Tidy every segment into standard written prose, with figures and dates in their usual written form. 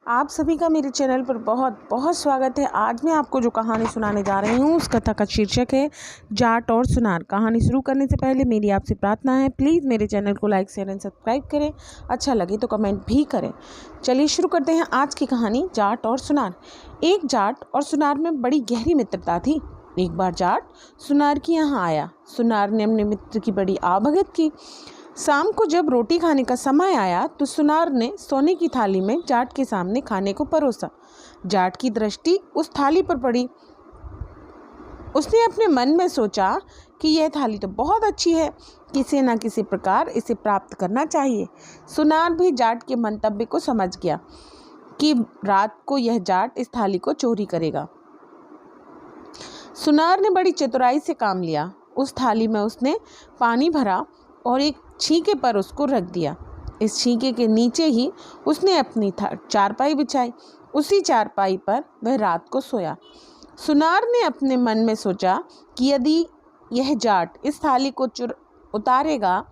आप सभी का मेरे चैनल पर बहुत बहुत स्वागत है। आज मैं आपको जो कहानी सुनाने जा रही हूँ उस कथा का शीर्षक है जाट और सुनार। कहानी शुरू करने से पहले मेरी आपसे प्रार्थना है, प्लीज़ मेरे चैनल को लाइक शेयर एंड सब्सक्राइब करें। अच्छा लगे तो कमेंट भी करें। चलिए शुरू करते हैं आज की कहानी जाट और सुनार। एक जाट और सुनार में बड़ी गहरी मित्रता थी। एक बार जाट सुनार के यहाँ आया। सुनार ने अपने मित्र की बड़ी आवभगत की। शाम को जब रोटी खाने का समय आया तो सुनार ने सोने की थाली में जाट के सामने खाने को परोसा। जाट की दृष्टि उस थाली पर पड़ी। उसने अपने मन में सोचा कि यह थाली तो बहुत अच्छी है, किसी न किसी प्रकार इसे प्राप्त करना चाहिए। सुनार भी जाट के मंतव्य को समझ गया कि रात को यह जाट इस थाली को चोरी करेगा। सुनार ने बड़ी चतुराई से काम लिया। उस थाली में उसने पानी भरा और एक छींके पर उसको रख दिया। इस छींके के नीचे ही उसने अपनी चारपाई बिछाई। उसी चारपाई पर वह रात को सोया। सुनार ने अपने मन में सोचा कि यदि यह जाट इस थाली को उतारेगा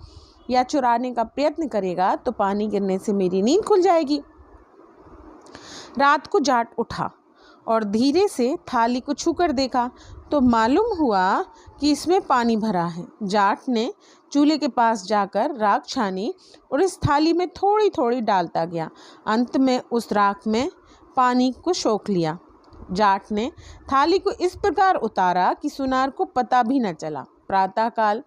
या चुराने का प्रयत्न करेगा तो पानी गिरने से मेरी नींद खुल जाएगी। रात को जाट उठा और धीरे से थाली को छूकर देखा तो मालूम हुआ कि इसमें पानी भरा है। जाट ने चूल्हे के पास जाकर राख छानी और इस थाली में थोड़ी थोड़ी डालता गया। अंत में उस राख में पानी को सोख लिया। जाट ने थाली को इस प्रकार उतारा कि सुनार को पता भी न चला। प्रातःकाल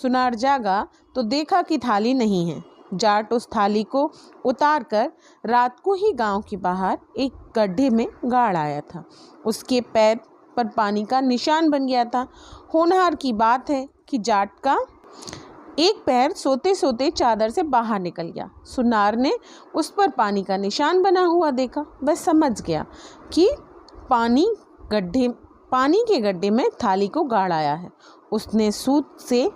सुनार जागा तो देखा कि थाली नहीं है। जाट उस थाली को उतारकर रात को ही गांव के बाहर एक गड्ढे में गाड़ आया था। उसके पैर पर पानी का निशान बन गया था। होनहार की बात है कि जाट का एक पैर सोते सोते चादर से बाहर निकल गया। सुनार ने उस पर पानी का निशान बना हुआ देखा। वह समझ गया कि पानी के गड्ढे में थाली को गाड़ आया है। उसने सूत से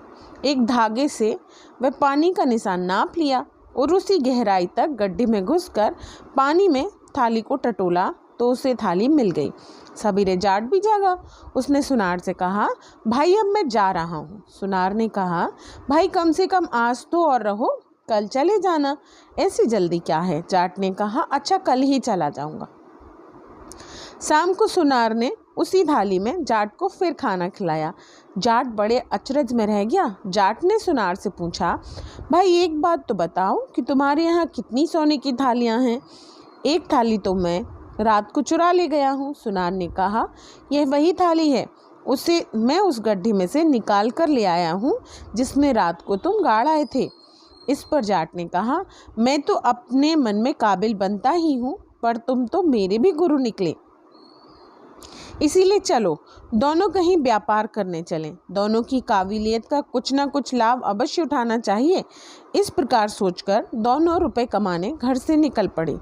एक धागे से वह पानी का निशान नाप लिया और उसी गहराई तक गड्ढे में घुसकर पानी में थाली को टटोला तो उसे थाली मिल गई। सवेरे जाट भी जागा। उसने सुनार से कहा, भाई अब मैं जा रहा हूँ। सुनार ने कहा, भाई कम से कम आज तो और रहो, कल चले जाना, ऐसी जल्दी क्या है। जाट ने कहा, अच्छा कल ही चला जाऊँगा। शाम को सुनार ने उसी थाली में जाट को फिर खाना खिलाया। जाट बड़े अचरज में रह गया। जाट ने सुनार से पूछा, भाई एक बात तो बताओ कि तुम्हारे यहाँ कितनी सोने की थालियाँ हैं। एक थाली तो मैं रात को चुरा ले गया हूँ। सुनार ने कहा, यह वही थाली है, उसे मैं उस गड्ढे में से निकाल कर ले आया हूँ जिसमें रात को तुम गाड़ आए थे। इस पर जाट ने कहा, मैं तो अपने मन में काबिल बनता ही हूँ, पर तुम तो मेरे भी गुरु निकले, इसीलिए चलो दोनों कहीं व्यापार करने चलें। दोनों की काबिलियत का कुछ ना कुछ लाभ अवश्य उठाना चाहिए। इस प्रकार सोचकर दोनों रुपए कमाने घर से निकल पड़े।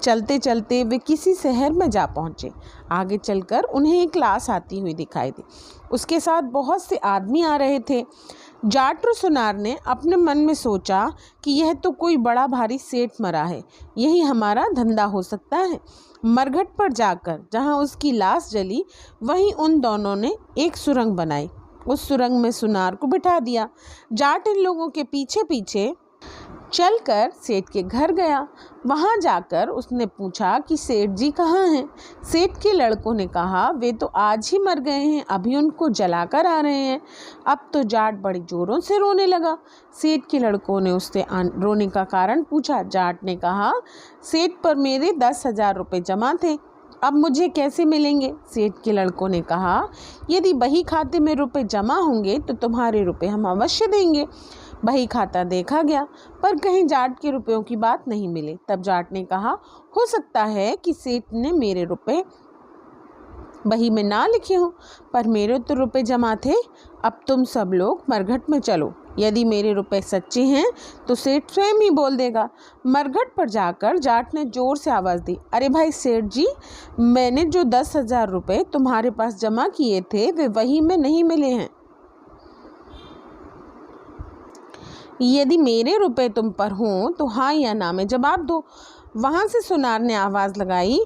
चलते चलते वे किसी शहर में जा पहुँचे। आगे चलकर उन्हें एक लाश आती हुई दिखाई दी। उसके साथ बहुत से आदमी आ रहे थे। जाट और सुनार ने अपने मन में सोचा कि यह तो कोई बड़ा भारी सेठ मरा है, यही हमारा धंधा हो सकता है। मरघट पर जाकर जहाँ उसकी लाश जली वहीं उन दोनों ने एक सुरंग बनाई। उस सुरंग में सुनार को बिठा दिया। जाट इन लोगों के पीछे पीछे चलकर सेठ के घर गया। वहां जाकर उसने पूछा कि सेठ जी कहाँ हैं। सेठ के लड़कों ने कहा, वे तो आज ही मर गए हैं, अभी उनको जलाकर आ रहे हैं। अब तो जाट बड़ी जोरों से रोने लगा। सेठ के लड़कों ने उससे रोने का कारण पूछा। जाट ने कहा, सेठ पर मेरे 10,000 रुपये जमा थे, अब मुझे कैसे मिलेंगे। सेठ के लड़कों ने कहा, यदि बही खाते में रुपए जमा होंगे तो तुम्हारे रुपए हम अवश्य देंगे। बही खाता देखा गया पर कहीं जाट के रुपयों की बात नहीं मिली। तब जाट ने कहा, हो सकता है कि सेठ ने मेरे रुपए बही में ना लिखे हों, पर मेरे तो रुपए जमा थे। अब तुम सब लोग मरघट में चलो, यदि मेरे रुपए सच्चे हैं तो सेठ स्वयं ही बोल देगा। मरघट पर जाकर जाट ने जोर से आवाज़ दी, अरे भाई सेठ जी, मैंने जो 10,000 रुपये तुम्हारे पास जमा किए थे वे वही में नहीं मिले हैं। यदि मेरे रुपए तुम पर हों तो हाँ या ना में जवाब दो। वहाँ से सुनार ने आवाज़ लगाई,